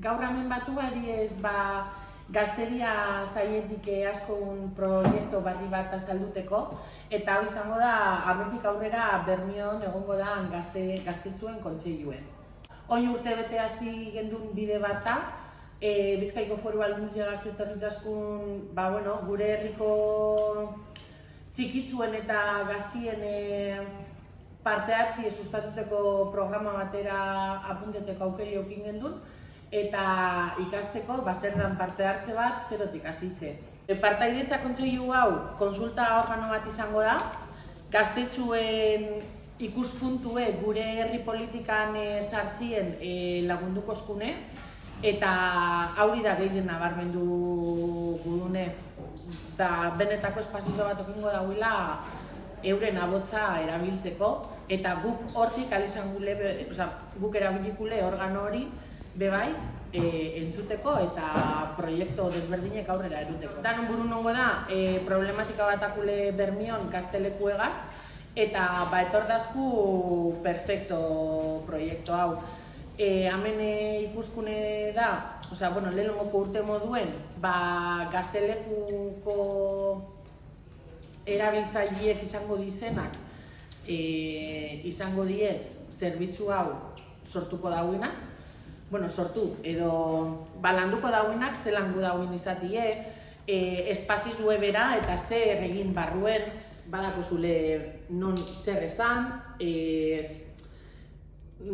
Gaur hemen batuari ez gazteria zailetik askon proiektu berri bat azalduteko, eta hau izango da, ametik aurrera Bermion egongo da gaztetxuen kontseiluen. Oin urte bete hasi gendun bide bat da, Bizkaiko Foru Aldundia gaztetorritzaskun, gure herriko txikitzuen eta gaztien parte hartzi sustatuteko programa batera apunteteko aukeri okin gendun, eta ikasteko zer dan parte hartze bat zerotik hasitze. Partaidetza kontseilu hau konsulta organo bat izango da, gaztetxuen ikuspuntue gure herri politikan sartzien lagunduko eskune, eta hauri da gehien nabarmendu gudune. Benetako espazio bat okingo dauela euren abotza erabiltzeko, eta guk hortik guk erabilikule organo hori bebai entzuteko eta proiektu desberdinek aurrera eruteko. Danon buru nongo da, problematika batakule Bermion gazteleku egaz, eta etordazku perfecto proiektu hau. Hemen ikuskune da, lehenengoko urte moduen, gaztelekuko erabiltzaileek izango dizenak, izango diez zerbitzu hau sortuko dauenak, sortu edo landuko dauenak zelango dauen izatie, espazizue bera eta zer egin barruen, badakozule non zer esan,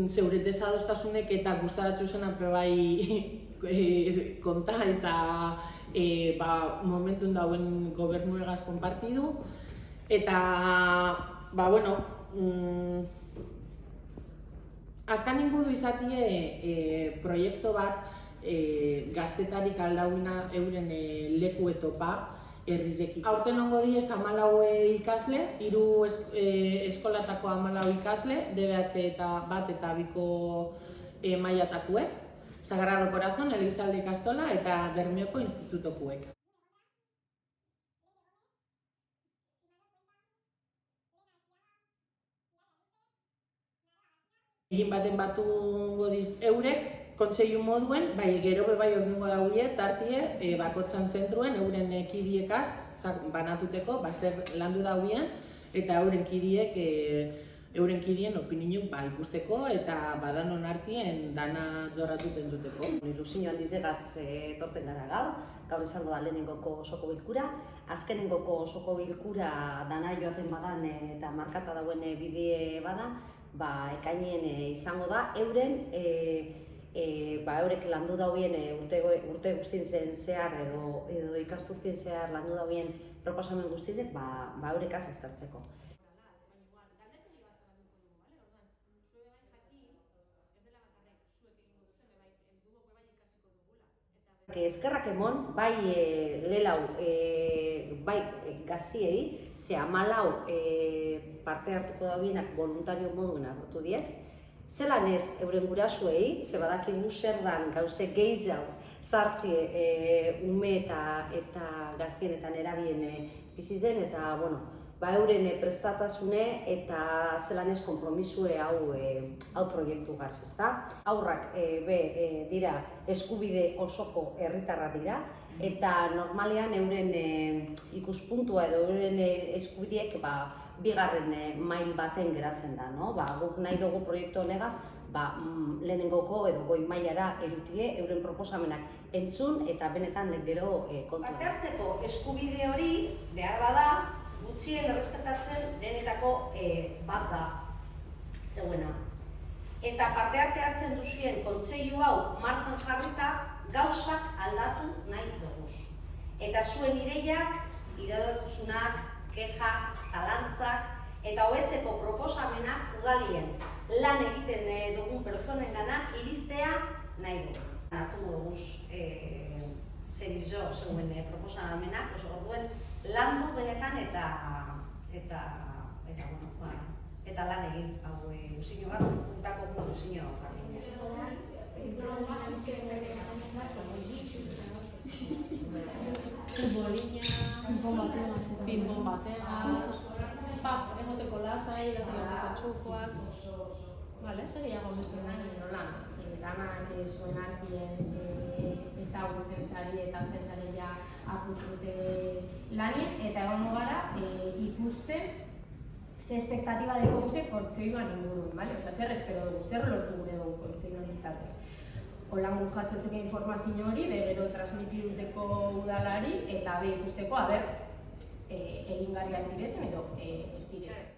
zeure desadostasunek eta gustadatzu zenak konta eta momentun dauen gobernuegaz konpartidu, eta azkan ingudu izatie proiektu bat gaztetarik aldauina euren leku etopa herrizekin. Aurten ongo diez 14 ikasle, 3 eskolatako 14 ikasle, DBH eta bat eta biko mailatakuek, Sagrado Corazon, Elizalde ikastola eta Bermioko institutokuek. Egin baten batu godiz eurek, kontseilu moduen, gero bebai egingo daude, tartie, bakotzan zentruen, euren kidiekaz banatuteko, zer landu dauen, eta euren kidien opinioak ikusteko, eta badanon artien dana jorratuten duteko. Ilusio handizegaz etorten gara gaur izango da lehenengoko osoko bilkura. Azkenengoko osoko bilkura dana joaten badan eta markata dauen bide badan, ekainien izango da, eurek landu dauen urte guztien zehar edo ikasturtien zehar landu dauen proposamen guztizek, eurekaz aztertzeko. Eskerrak emon, bai gaztiei, ze 14 parte hartuko dauenak voluntario moduen agertu diez. Zelan ez euren gurasuei, ze badakigu zer dan gauze gehiago sartzie ume eta gaztienetan erabien bizi zen, eta euren prestatasune eta zelan ez konpromisue hau proiektu gaz, ezta? Haurrak dira eskubide osoko herritarra dira, eta normalean euren ikuspuntua edo euren eskubideek bigarren mail baten geratzen da. Guk nahi dugu proiektu honegaz, lehenengoko edo goi mailara erutie, euren proposamenak entzun eta benetan gero kontua. Parte hartzeko eskubide hori behar bada, gutxien errespetatzen denetako bat da zeuena. Eta parte hartzen duzuen kontseilu hau martxan jarrita gauzak aldatu nahi duguz. Eta zuen ideiak, iradokusunak, keja, zalantzak eta hobetzeko proposamenak udalien lan egiten dugun pertsonen gana iristea nahi dugu. Hartu duguz zerizo zeuen proposamenak, orduen landu benetan eta lan egin hau Ilusio gaz, puntako Ilusio jardin. Futbolina, pinbon batean, egoteko lasai, egoteko txukoak. Zer gehiago mesu? Danak zuen arkien ezagutzen sari eta azten sari ja apurtzute lanien, eta egongo gara ikusten ze espektatiba deko guze kontseioan inguruen, bale? Osea, zer espero dugu, zer lortu gure dugu kontseioan bitartez. Holango jasotzeko informazio hori, gero transmitiduteko udalari, eta ikusteko, egingarriak direzen edo ez direzen.